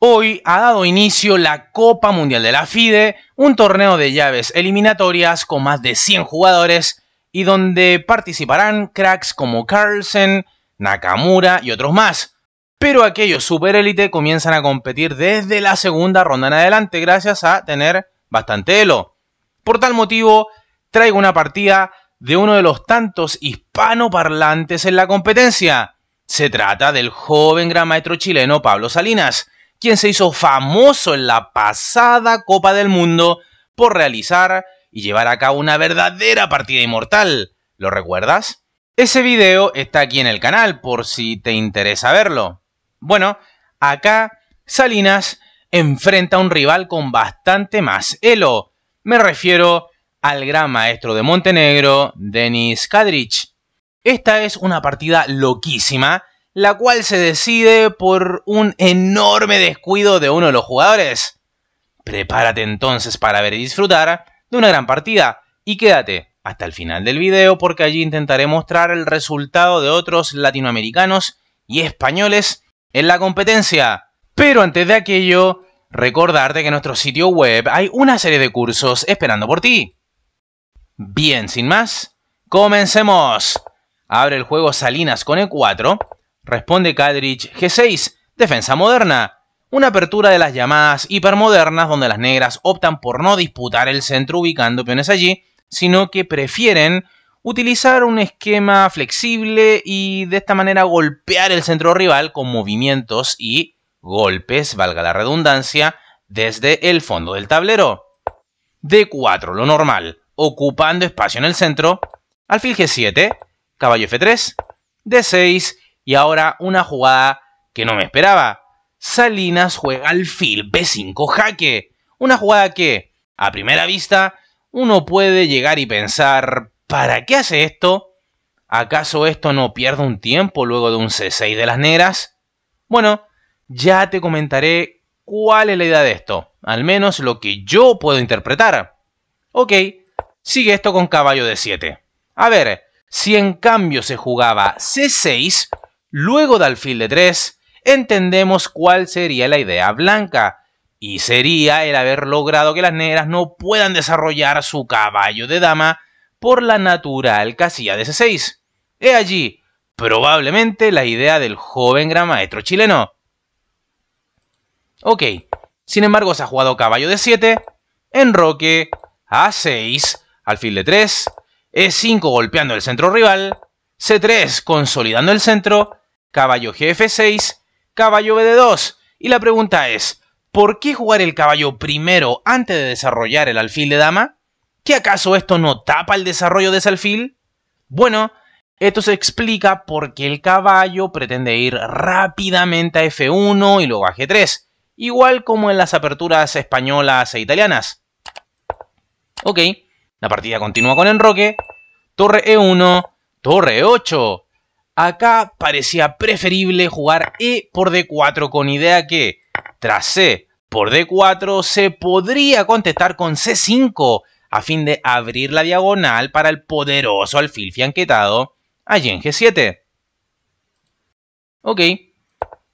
Hoy ha dado inicio la Copa Mundial de la FIDE, un torneo de llaves eliminatorias con más de 100 jugadores y donde participarán cracks como Carlsen, Nakamura y otros más. Pero aquellos superélite comienzan a competir desde la segunda ronda en adelante gracias a tener bastante elo. Por tal motivo, traigo una partida de uno de los tantos hispanoparlantes en la competencia. Se trata del joven gran maestro chileno Pablo Salinas, quien se hizo famoso en la pasada Copa del Mundo por realizar y llevar a cabo una verdadera partida inmortal. ¿Lo recuerdas? Ese video está aquí en el canal por si te interesa verlo. Bueno, acá Salinas enfrenta a un rival con bastante más elo. Me refiero al gran maestro de Montenegro, Denis Kadrić. Esta es una partida loquísima, la cual se decide por un enorme descuido de uno de los jugadores. Prepárate entonces para ver y disfrutar de una gran partida y quédate hasta el final del video porque allí intentaré mostrar el resultado de otros latinoamericanos y españoles en la competencia. Pero antes de aquello, recordarte que en nuestro sitio web hay una serie de cursos esperando por ti. Bien, sin más, comencemos. Abre el juego Salinas con E4. Responde Kadrić G6, defensa moderna. Una apertura de las llamadas hipermodernas donde las negras optan por no disputar el centro ubicando peones allí, sino que prefieren utilizar un esquema flexible y de esta manera golpear el centro rival con movimientos y golpes, valga la redundancia, desde el fondo del tablero. D4, lo normal, ocupando espacio en el centro. Alfil G7, caballo F3, D6 y ahora una jugada que no me esperaba. Salinas juega alfil B5 jaque. Una jugada que, a primera vista, uno puede llegar y pensar, ¿para qué hace esto? ¿Acaso esto no pierde un tiempo luego de un C6 de las negras? Bueno, ya te comentaré cuál es la idea de esto, al menos lo que yo puedo interpretar. Ok, sigue esto con caballo D7. A ver, si en cambio se jugaba C6, luego de alfil D3, entendemos cuál sería la idea blanca. Y sería el haber logrado que las negras no puedan desarrollar su caballo de dama por la natural casilla de C6. He allí, probablemente, la idea del joven gran maestro chileno. Ok, sin embargo se ha jugado caballo D7, enroque, A6, alfil D3, E5 golpeando el centro rival, C3 consolidando el centro, caballo GF6, caballo BD2. Y la pregunta es, ¿por qué jugar el caballo primero antes de desarrollar el alfil de dama? ¿Qué acaso esto no tapa el desarrollo de ese alfil? Bueno, esto se explica porque el caballo pretende ir rápidamente a F1 y luego a G3, igual como en las aperturas españolas e italianas. Ok, la partida continúa con enroque, torre E1, torre E8. Acá parecía preferible jugar E por D4 con idea que, tras C por D4, se podría contestar con C5 a fin de abrir la diagonal para el poderoso alfil fianquetado allí en G7. Ok,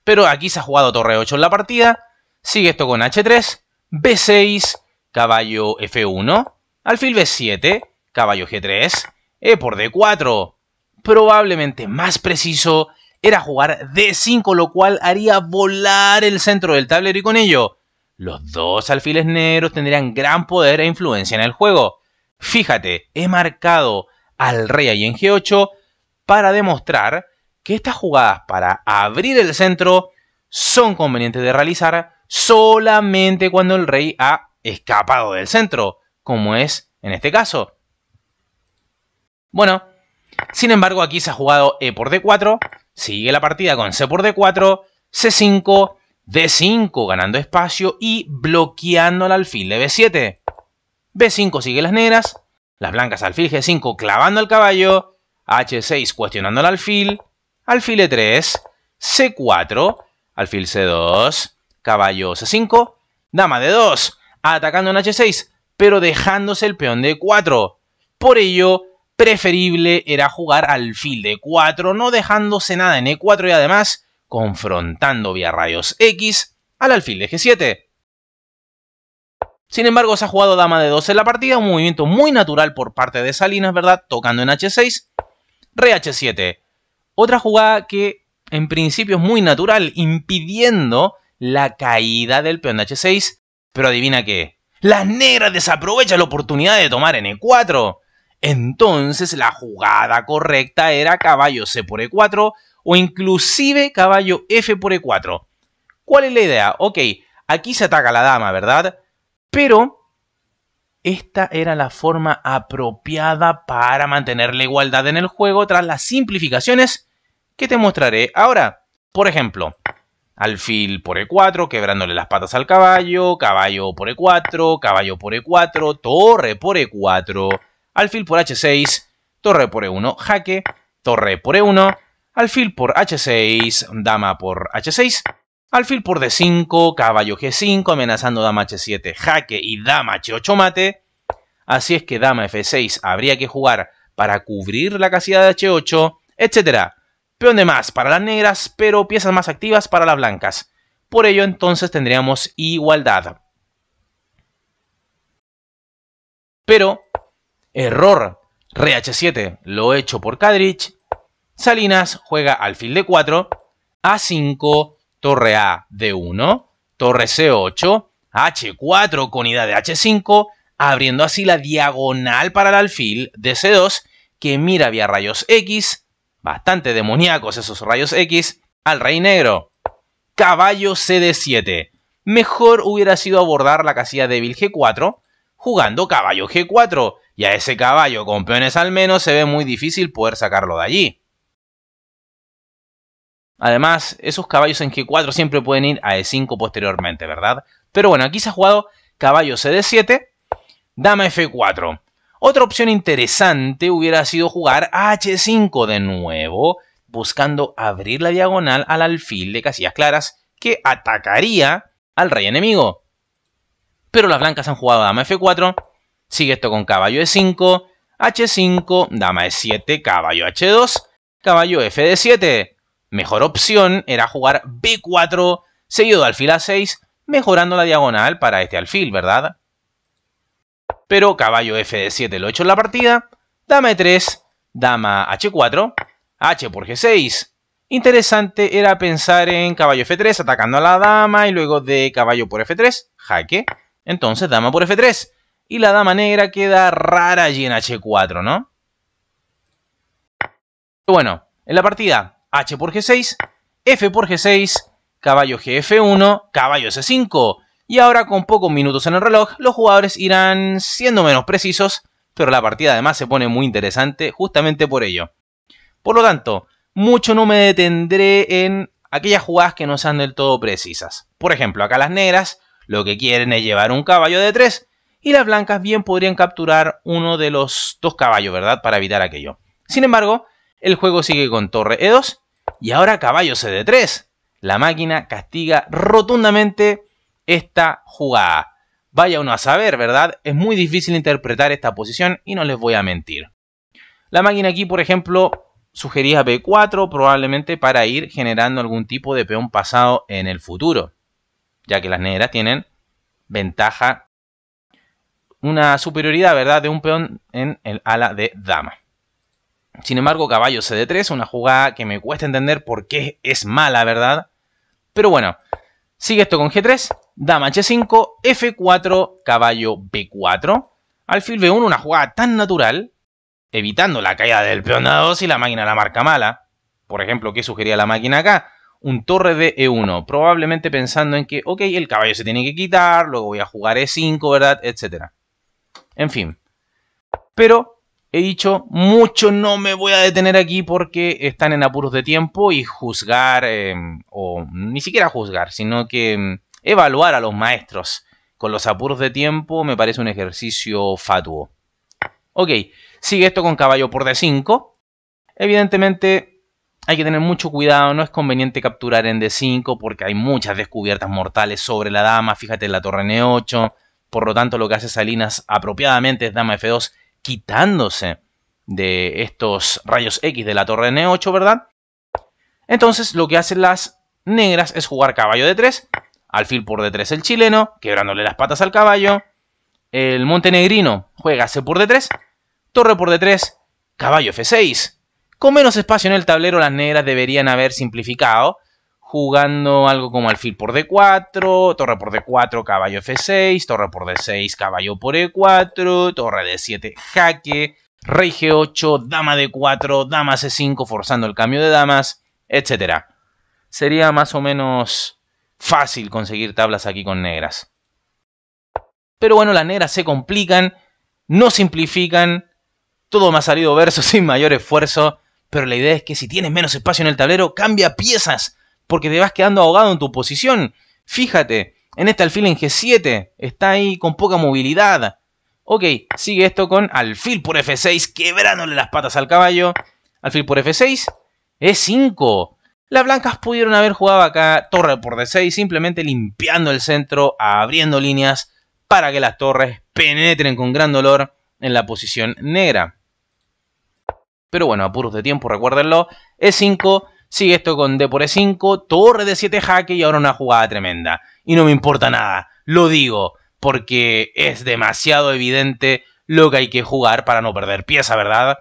pero aquí se ha jugado torre 8 en la partida, sigue esto con H3, B6, caballo F1, alfil B7, caballo G3, E por D4. Probablemente más preciso era jugar D5, lo cual haría volar el centro del tablero y con ello los dos alfiles negros tendrían gran poder e influencia en el juego. Fíjate, he marcado al rey ahí en G8 para demostrar que estas jugadas para abrir el centro son convenientes de realizar solamente cuando el rey ha escapado del centro, como es en este caso. Bueno, sin embargo aquí se ha jugado E por D4, sigue la partida con C por D4, C5, D5 ganando espacio y bloqueando el alfil de B7. B5 sigue las negras, las blancas alfil G5 clavando el caballo, H6 cuestionando el alfil, alfil E3, C4, alfil C2, caballo C5, dama D2, atacando en H6, pero dejándose el peón D4. Por ello, preferible era jugar alfil D4, no dejándose nada en E4 y además confrontando vía rayos X al alfil de G7. Sin embargo, se ha jugado dama de 2 en la partida, un movimiento muy natural por parte de Salinas, ¿verdad? Tocando en H6, rey H7. Otra jugada que en principio es muy natural, impidiendo la caída del peón de H6. Pero adivina qué, las negras desaprovechan la oportunidad de tomar en E4. Entonces la jugada correcta era caballo C por E4 o inclusive caballo F por E4. ¿Cuál es la idea? Ok, aquí se ataca la dama, ¿verdad? Pero esta era la forma apropiada para mantener la igualdad en el juego tras las simplificaciones que te mostraré ahora. Por ejemplo, alfil por E4, quebrándole las patas al caballo, caballo por E4, caballo por E4, torre por E4, alfil por H6, torre por E1, jaque, torre por E1, alfil por H6, dama por H6, alfil por D5, caballo G5, amenazando dama H7, jaque y dama H8 mate. Así es que dama F6 habría que jugar para cubrir la casilla de H8, etc. Peón de más para las negras, pero piezas más activas para las blancas. Por ello, entonces, tendríamos igualdad. Pero, error, rey H7, lo hecho por Kadrich. Salinas juega alfil D4, A5, torre A, D1, torre C8, H4 con ida de H5, abriendo así la diagonal para el alfil de C2, que mira vía rayos X, bastante demoníacos esos rayos X, al rey negro. Caballo CD7. Mejor hubiera sido abordar la casilla débil G4, jugando caballo G4, y a ese caballo con peones al menos se ve muy difícil poder sacarlo de allí. Además, esos caballos en G4 siempre pueden ir a E5 posteriormente, ¿verdad? Pero bueno, aquí se ha jugado caballo CD7, dama F4. Otra opción interesante hubiera sido jugar H5 de nuevo, buscando abrir la diagonal al alfil de casillas claras, que atacaría al rey enemigo. Pero las blancas han jugado dama F4, sigue esto con caballo E5, H5, dama E7, caballo H2, caballo F de 7. Mejor opción era jugar B4, seguido de alfil A6, mejorando la diagonal para este alfil, ¿verdad? Pero caballo F de 7 lo he hecho en la partida, dama E3, dama H4, H por G6. Interesante era pensar en caballo F3 atacando a la dama y luego de caballo por F3, jaque. Entonces dama por F3 y la dama negra queda rara allí en H4, ¿no? Bueno, en la partida H por G6, F por G6, caballo GF1, caballo C5. Y ahora con pocos minutos en el reloj, los jugadores irán siendo menos precisos, pero la partida además se pone muy interesante justamente por ello. Por lo tanto, mucho no me detendré en aquellas jugadas que no sean del todo precisas. Por ejemplo, acá las negras lo que quieren es llevar un caballo de 3 y las blancas bien podrían capturar uno de los dos caballos, ¿verdad? Para evitar aquello. Sin embargo, el juego sigue con torre E2 y ahora caballo CD3. La máquina castiga rotundamente esta jugada. Vaya uno a saber, ¿verdad? Es muy difícil interpretar esta posición y no les voy a mentir. La máquina aquí, por ejemplo, sugería B4 probablemente para ir generando algún tipo de peón pasado en el futuro, ya que las negras tienen ventaja, una superioridad, ¿verdad?, de un peón en el ala de dama. Sin embargo, caballo CD3, una jugada que me cuesta entender por qué es mala, ¿verdad? Pero bueno, sigue esto con G3, dama H5, F4, caballo B4, alfil B1, una jugada tan natural, evitando la caída del peón A2 y la máquina la marca mala. Por ejemplo, ¿qué sugería la máquina acá? Un torre de E1, probablemente pensando en que, ok, el caballo se tiene que quitar, luego voy a jugar E5, ¿verdad?, etcétera. En fin. Pero he dicho, mucho no me voy a detener aquí porque están en apuros de tiempo y juzgar, o ni siquiera juzgar, sino que evaluar a los maestros con los apuros de tiempo me parece un ejercicio fatuo. Ok, sigue esto con caballo por D5. Evidentemente hay que tener mucho cuidado, no es conveniente capturar en D5 porque hay muchas descubiertas mortales sobre la dama, fíjate en la torre N8, por lo tanto lo que hace Salinas apropiadamente es dama F2, quitándose de estos rayos X de la torre N8, ¿verdad? Entonces lo que hacen las negras es jugar caballo D3, alfil por D3 el chileno, quebrándole las patas al caballo. El montenegrino juega C por D3, torre por D3, caballo F6. Con menos espacio en el tablero, las negras deberían haber simplificado, jugando algo como alfil por D4, torre por D4, caballo F6, torre por D6, caballo por E4, torre D7, jaque, rey G8, dama D4, dama C5, forzando el cambio de damas, etc. Sería más o menos fácil conseguir tablas aquí con negras. Pero bueno, las negras se complican, no simplifican, todo me ha salido verso sin mayor esfuerzo, pero la idea es que si tienes menos espacio en el tablero, cambia piezas, porque te vas quedando ahogado en tu posición. Fíjate, en este alfil en G7, está ahí con poca movilidad. Ok, sigue esto con alfil por F6, quebrándole las patas al caballo. Alfil por F6, E5. Las blancas pudieron haber jugado acá torre por D6, simplemente limpiando el centro, abriendo líneas para que las torres penetren con gran dolor en la posición negra. Pero bueno, apuros de tiempo, recuérdenlo. E5, sigue esto con D por E5, torre D7 jaque y ahora una jugada tremenda. Y no me importa nada, lo digo, porque es demasiado evidente lo que hay que jugar para no perder pieza, ¿verdad?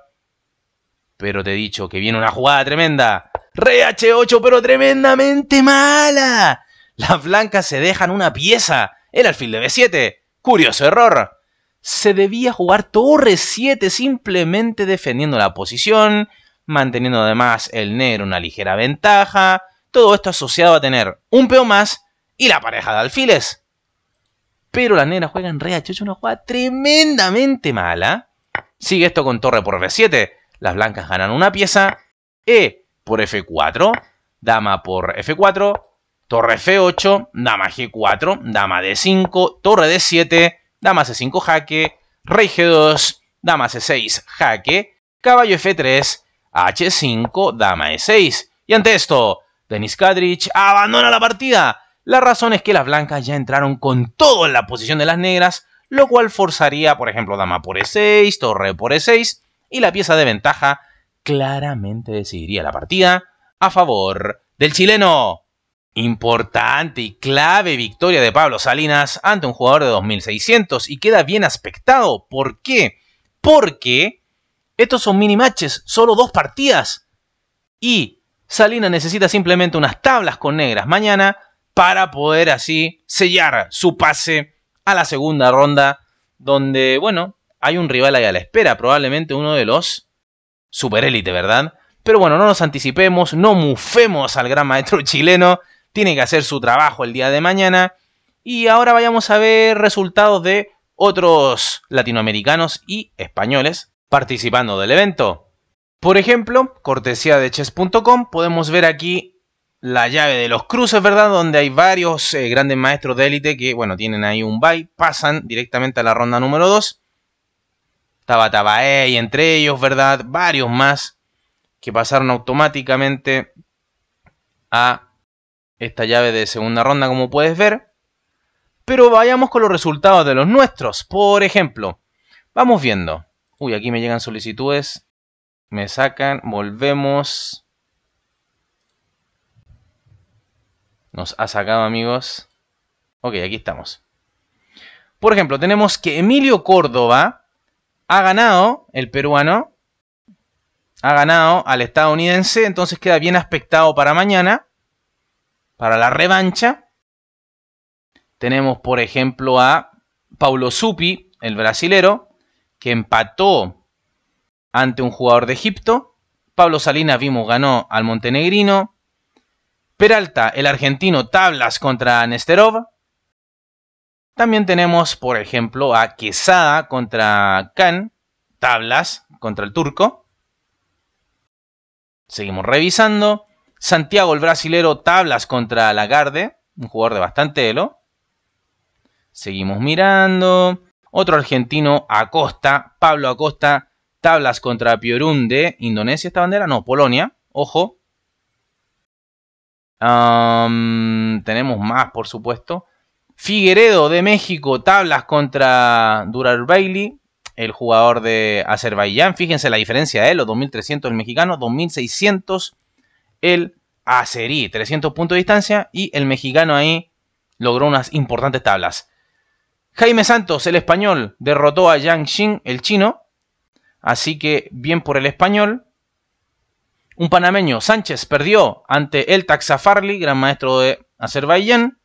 Pero te he dicho que viene una jugada tremenda. Rey H8, pero tremendamente mala. Las blancas se dejan una pieza. El alfil de B7. Curioso error. Se debía jugar torre 7 simplemente defendiendo la posición, manteniendo además el negro una ligera ventaja. Todo esto asociado a tener un peón más y la pareja de alfiles. Pero las negras juegan rey H8, una jugada tremendamente mala. Sigue esto con torre por F7. Las blancas ganan una pieza. E por F4, dama por F4, torre F8, dama G4, dama D5, torre D7, dama C5 jaque, rey G2, dama C6 jaque, caballo F3, H5, dama E6. Y ante esto, Denis Kadrich abandona la partida. La razón es que las blancas ya entraron con todo en la posición de las negras, lo cual forzaría, por ejemplo, dama por E6, torre por E6, y la pieza de ventaja claramente decidiría la partida a favor del chileno. Importante y clave victoria de Pablo Salinas ante un jugador de 2600 y queda bien aspectado. ¿Por qué? Porque estos son mini matches, solo 2 partidas. Y Salinas necesita simplemente unas tablas con negras mañana para poder así sellar su pase a la segunda ronda, donde, bueno, hay un rival ahí a la espera, probablemente uno de los superélite, ¿verdad? Pero bueno, no nos anticipemos, no mufemos al gran maestro chileno. Tiene que hacer su trabajo el día de mañana. Y ahora vayamos a ver resultados de otros latinoamericanos y españoles participando del evento. Por ejemplo, cortesía de chess.com, podemos ver aquí la llave de los cruces, ¿verdad? Donde hay varios grandes maestros de élite que, bueno, tienen ahí un bye, pasan directamente a la ronda número 2. Tabatabae y entre ellos, ¿verdad? Varios más que pasaron automáticamente a esta llave de segunda ronda, como puedes ver. Pero vayamos con los resultados de los nuestros. Por ejemplo, vamos viendo. Uy, aquí me llegan solicitudes. Me sacan, volvemos. Nos ha sacado, amigos. Ok, aquí estamos. Por ejemplo, tenemos que Emilio Córdoba ha ganado, el peruano, ha ganado al estadounidense, entonces queda bien aspectado para mañana, para la revancha. Tenemos, por ejemplo, a Paulo Suppi, el brasilero, que empató ante un jugador de Egipto. Pablo Salinas, vimos, ganó al montenegrino. Peralta, el argentino, tablas contra Nesterov. También tenemos, por ejemplo, a Quesada contra Khan, tablas contra el turco. Seguimos revisando. Santiago, el brasilero, tablas contra Lagarde, un jugador de bastante elo. Seguimos mirando. Otro argentino, Acosta, Pablo Acosta, tablas contra Piorun de Indonesia, esta bandera, no, Polonia, ojo. Tenemos más, por supuesto. Figueredo de México, tablas contra Durar Bailey, el jugador de Azerbaiyán. Fíjense la diferencia de él, los 2300 el mexicano, 2600 el azerí, 300 puntos de distancia. Y el mexicano ahí logró unas importantes tablas. Jaime Santos, el español, derrotó a Yang Xin, el chino. Así que bien por el español. Un panameño, Sánchez, perdió ante el Taxafarli, gran maestro de Azerbaiyán.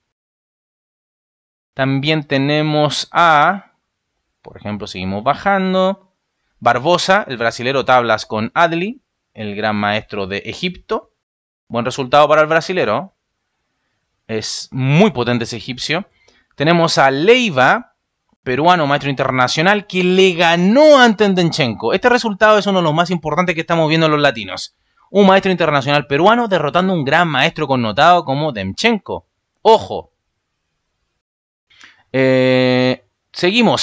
También tenemos a, por ejemplo, seguimos bajando, Barbosa, el brasilero, tablas con Adli, el gran maestro de Egipto. Buen resultado para el brasilero. Es muy potente ese egipcio. Tenemos a Leiva, peruano, maestro internacional, que le ganó a Tendenchenko. Este resultado es uno de los más importantes que estamos viendo en los latinos. Un maestro internacional peruano derrotando a un gran maestro connotado como Demchenko. ¡Ojo! Seguimos.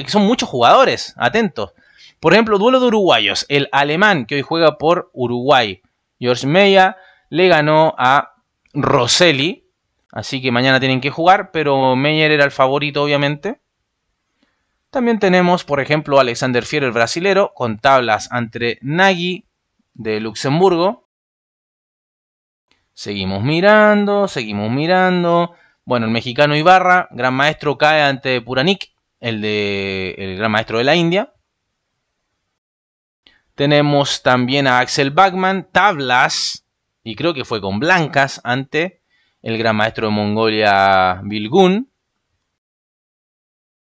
Son muchos jugadores, atentos. Por ejemplo, duelo de uruguayos. El alemán que hoy juega por Uruguay, George Meya, le ganó a Rosselli. Así que mañana tienen que jugar, pero Meyer era el favorito, obviamente. También tenemos, por ejemplo, Alexander Fiero, el brasilero, con tablas ante Nagy de Luxemburgo. Seguimos mirando. Bueno, el mexicano Ibarra, gran maestro, cae ante Puranik, el gran maestro de la India. Tenemos también a Axel Bachmann, tablas, y creo que fue con blancas, ante el gran maestro de Mongolia, Bilgun.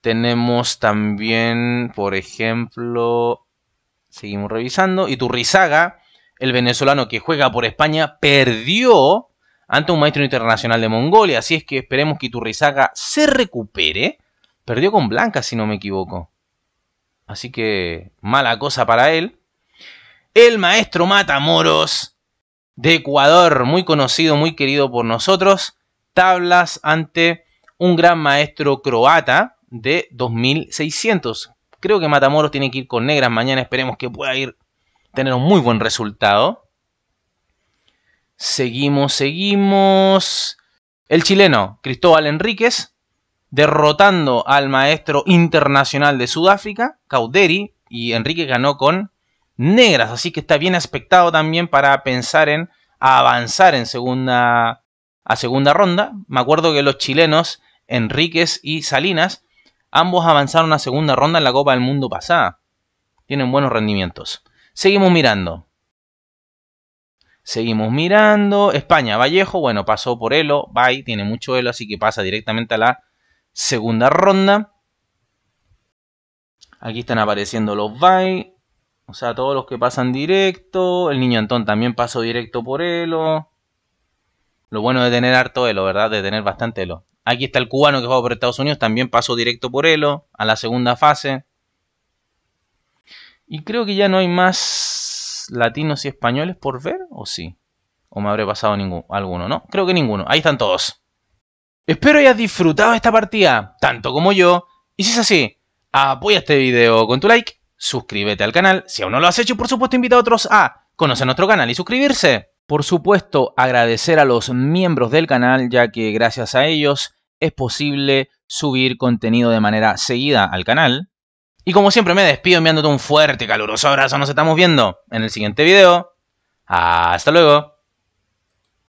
Tenemos también, por ejemplo, seguimos revisando, Iturrizaga, el venezolano que juega por España, perdió ante un maestro internacional de Mongolia. Así es que esperemos que Iturrizaga se recupere. Perdió con blancas, si no me equivoco. Así que mala cosa para él. El maestro Matamoros de Ecuador, muy conocido, muy querido por nosotros. Tablas ante un gran maestro croata de 2600. Creo que Matamoros tiene que ir con negras mañana. Esperemos que pueda tener un muy buen resultado. Seguimos. El chileno Cristóbal Enríquez derrotando al maestro internacional de Sudáfrica, Cauderi, y Enríquez ganó con negras, así que está bien aspectado también para pensar en avanzar a segunda ronda. Me acuerdo que los chilenos, Enríquez y Salinas, ambos avanzaron a segunda ronda en la Copa del Mundo pasada. Tienen buenos rendimientos. Seguimos mirando. España, Vallejo, bueno, pasó por Elo, Bay, tiene mucho Elo, así que pasa directamente a la segunda ronda. Aquí están apareciendo los Bay, o sea, todos los que pasan directo. El niño Antón también pasó directo por Elo. Lo bueno de tener harto Elo, ¿verdad? De tener bastante Elo. Aquí está el cubano que juega por Estados Unidos, también pasó directo por Elo, a la segunda fase. Y creo que ya no hay más latinos y españoles por ver, ¿o sí? ¿O me habré pasado alguno? No, creo que ninguno. Ahí están todos. Espero hayas disfrutado esta partida, tanto como yo. Y si es así, apoya este video con tu like, suscríbete al canal si aún no lo has hecho y por supuesto invita a otros a conocer nuestro canal y suscribirse. Por supuesto, agradecer a los miembros del canal, ya que gracias a ellos es posible subir contenido de manera seguida al canal. Y como siempre me despido enviándote un fuerte y caluroso abrazo. Nos estamos viendo en el siguiente video. Hasta luego.